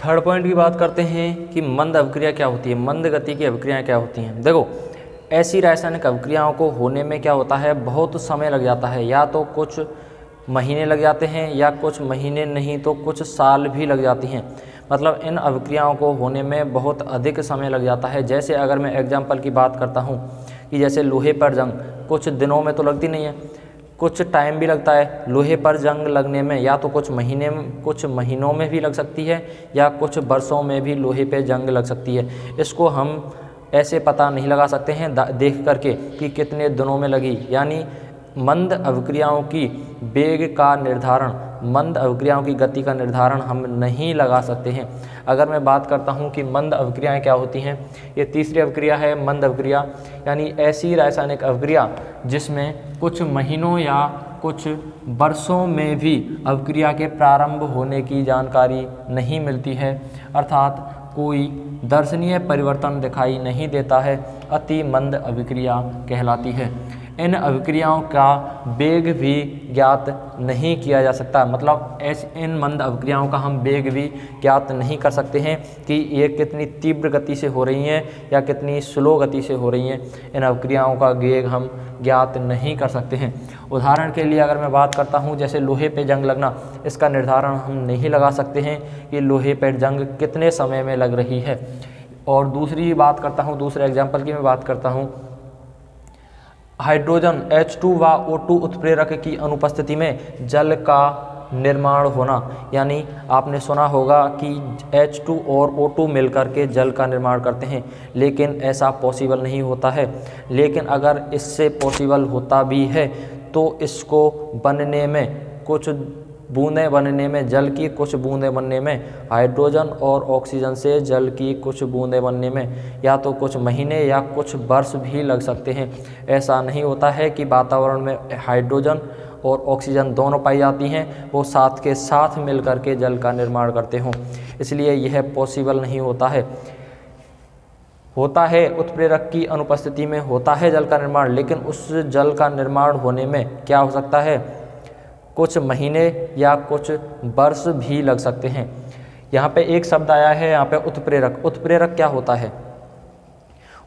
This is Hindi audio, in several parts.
थर्ड पॉइंट की बात करते हैं कि मंद अभिक्रिया क्या होती है, मंद गति की अभिक्रियाएँ क्या होती हैं। देखो, ऐसी रासायनिक अभिक्रियाओं को होने में क्या होता है, बहुत समय लग जाता है, या तो कुछ महीने लग जाते हैं या कुछ महीने नहीं तो कुछ साल भी लग जाती हैं। मतलब इन अभिक्रियाओं को होने में बहुत अधिक समय लग जाता है। जैसे अगर मैं एग्जाम्पल की बात करता हूँ कि जैसे लोहे पर जंग कुछ दिनों में तो लगती नहीं है, कुछ टाइम भी लगता है लोहे पर जंग लगने में, या तो कुछ महीनों में भी लग सकती है या कुछ वर्षों में भी लोहे पे जंग लग सकती है। इसको हम ऐसे पता नहीं लगा सकते हैं देख करके कि कितने दिनों में लगी। यानी मंद अभिक्रियाओं की वेग का निर्धारण, मंद अभिक्रियाओं की गति का निर्धारण हम नहीं लगा सकते हैं। अगर मैं बात करता हूं कि मंद अभिक्रियाएं क्या होती हैं, ये तीसरी अभिक्रिया है मंद अभिक्रिया, यानी ऐसी रासायनिक अभिक्रिया जिसमें कुछ महीनों या कुछ वर्षों में भी अभिक्रिया के प्रारंभ होने की जानकारी नहीं मिलती है, अर्थात कोई दर्शनीय परिवर्तन दिखाई नहीं देता है, अति मंद अभिक्रिया कहलाती है। इन अभिक्रियाओं का वेग भी ज्ञात नहीं किया जा सकता। मतलब इन मंद अभिक्रियाओं का हम वेग भी ज्ञात नहीं कर सकते हैं कि ये कितनी तीव्र गति से हो रही हैं या कितनी स्लो गति से हो रही हैं। इन अभिक्रियाओं का वेग हम ज्ञात नहीं कर सकते हैं। उदाहरण के लिए अगर मैं बात करता हूँ जैसे लोहे पे जंग लगना, इसका निर्धारण हम नहीं लगा सकते हैं कि लोहे पे जंग कितने समय में लग रही है। और दूसरी बात करता हूँ, दूसरे एग्जाम्पल की मैं बात करता हूँ, हाइड्रोजन H2 व O2 उत्प्रेरक की अनुपस्थिति में जल का निर्माण होना। यानी आपने सुना होगा कि H2 और O2 मिलकर के जल का निर्माण करते हैं, लेकिन ऐसा पॉसिबल नहीं होता है। लेकिन अगर इससे पॉसिबल होता भी है तो इसको बनने में कुछ बूंदें बनने में, जल की कुछ बूंदें बनने में, हाइड्रोजन और ऑक्सीजन से जल की कुछ बूंदें बनने में या तो कुछ महीने या कुछ वर्ष भी लग सकते हैं। ऐसा नहीं होता है कि वातावरण में हाइड्रोजन और ऑक्सीजन दोनों पाई जाती हैं, वो साथ के साथ मिल कर के जल का निर्माण करते हों, इसलिए यह पॉसिबल नहीं होता है। होता है उत्प्रेरक की अनुपस्थिति में होता है जल का निर्माण, लेकिन उस जल का निर्माण होने में क्या हो सकता है, कुछ महीने या कुछ वर्ष भी लग सकते हैं। यहाँ पे एक शब्द आया है, यहाँ पे उत्प्रेरक। उत्प्रेरक क्या होता है?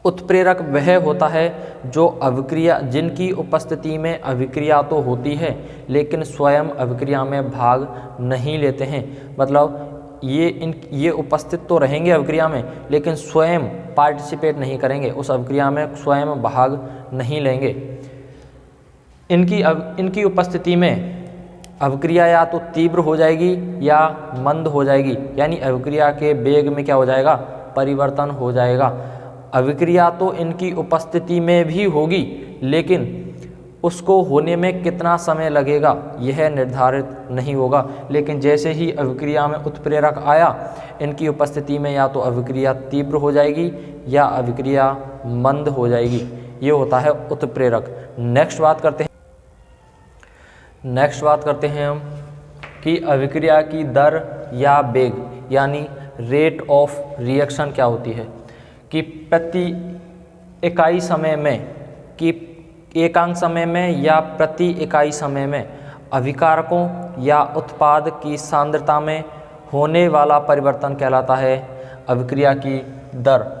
उत्प्रेरक वह होता है जो अभिक्रिया, जिनकी उपस्थिति में अभिक्रिया तो होती है लेकिन स्वयं अभिक्रिया में भाग नहीं लेते हैं। मतलब ये उपस्थित तो रहेंगे अभिक्रिया में लेकिन स्वयं पार्टिसिपेट नहीं करेंगे, उस अभिक्रिया में स्वयं भाग नहीं लेंगे। इनकी उपस्थिति में अभिक्रिया या तो तीव्र हो जाएगी या मंद हो जाएगी, यानी अभिक्रिया के वेग में क्या हो जाएगा, परिवर्तन हो जाएगा। अभिक्रिया तो इनकी उपस्थिति में भी होगी लेकिन उसको होने में कितना समय लगेगा यह निर्धारित नहीं होगा। लेकिन जैसे ही अभिक्रिया में उत्प्रेरक आया, इनकी उपस्थिति में या तो अभिक्रिया तीव्र हो जाएगी या अभिक्रिया मंद हो जाएगी। ये होता है उत्प्रेरक। नेक्स्ट बात करते हैं हम कि अभिक्रिया की दर या वेग यानी रेट ऑफ रिएक्शन क्या होती है, कि प्रति इकाई समय में, कि एकांक समय में या प्रति इकाई समय में अभिकारकों या उत्पाद की सांद्रता में होने वाला परिवर्तन कहलाता है अभिक्रिया की दर।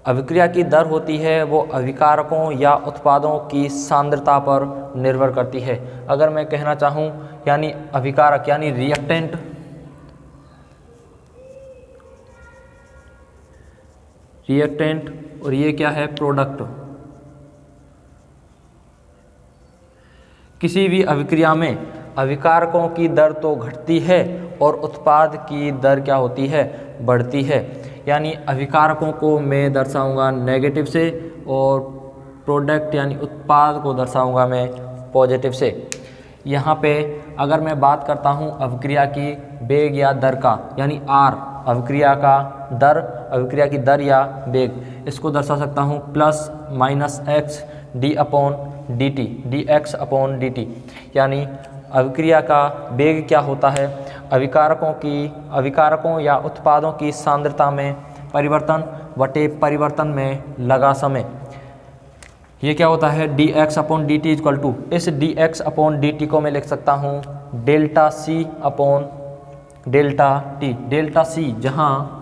अभिक्रिया की दर होती है वो अभिकारकों या उत्पादों की सांद्रता पर निर्भर करती है। अगर मैं कहना चाहूँ यानी अभिकारक यानी रिएक्टेंट, और ये क्या है, प्रोडक्ट। किसी भी अभिक्रिया में अभिकारकों की दर तो घटती है और उत्पाद की दर क्या होती है, बढ़ती है। यानी अभिकारकों को मैं दर्शाऊंगा नेगेटिव से और प्रोडक्ट यानी उत्पाद को दर्शाऊंगा मैं पॉजिटिव से। यहाँ पे अगर मैं बात करता हूँ अभिक्रिया की वेग या दर का, यानी आर अभिक्रिया की दर या वेग, इसको दर्शा सकता हूँ plus minus x D X upon D T. यानी अभिक्रिया का वेग क्या होता है, अभिकारकों या उत्पादों की सांद्रता में परिवर्तन बटे परिवर्तन में लगा समय। ये क्या होता है, D X upon D T equal to, इस D X upon D T को मैं लिख सकता हूँ delta C upon delta T, delta C, जहाँ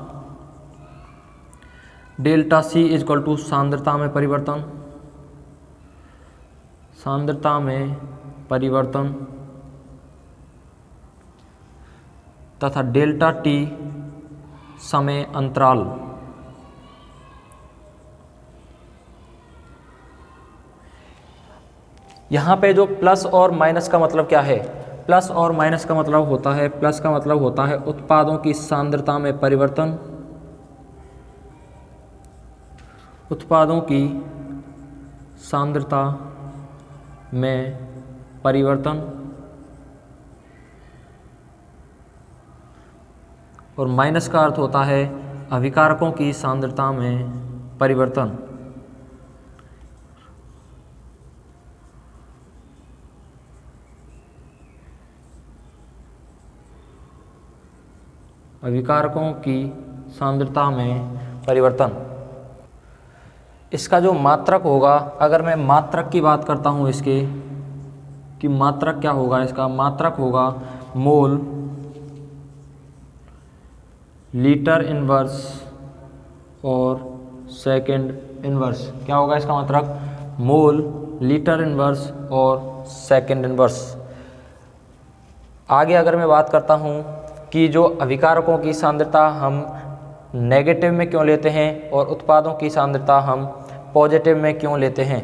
delta C is equal to सांद्रता में परिवर्तन, सांद्रता में परिवर्तन तथा डेल्टा टी समय अंतराल। यहाँ पे जो प्लस और माइनस का मतलब क्या है, प्लस और माइनस का मतलब होता है, प्लस का मतलब होता है उत्पादों की सांद्रता में परिवर्तन, उत्पादों की सांद्रता में परिवर्तन, और माइनस का अर्थ होता है अभिकारकों की सांद्रता में परिवर्तन। अभिकारकों की सांद्रता में परिवर्तन। इसका जो मात्रक होगा, अगर मैं मात्रक की बात करता हूँ इसके, कि मात्रक क्या होगा, इसका मात्रक होगा मोल लीटर इनवर्स और सेकंड इनवर्स। क्या होगा इसका मात्रक, मोल लीटर इनवर्स और सेकंड इनवर्स। आगे अगर मैं बात करता हूँ कि जो अभिकारकों की सांद्रता हम नेगेटिव में क्यों लेते हैं और उत्पादों की सांद्रता हम पॉजिटिव में क्यों लेते हैं,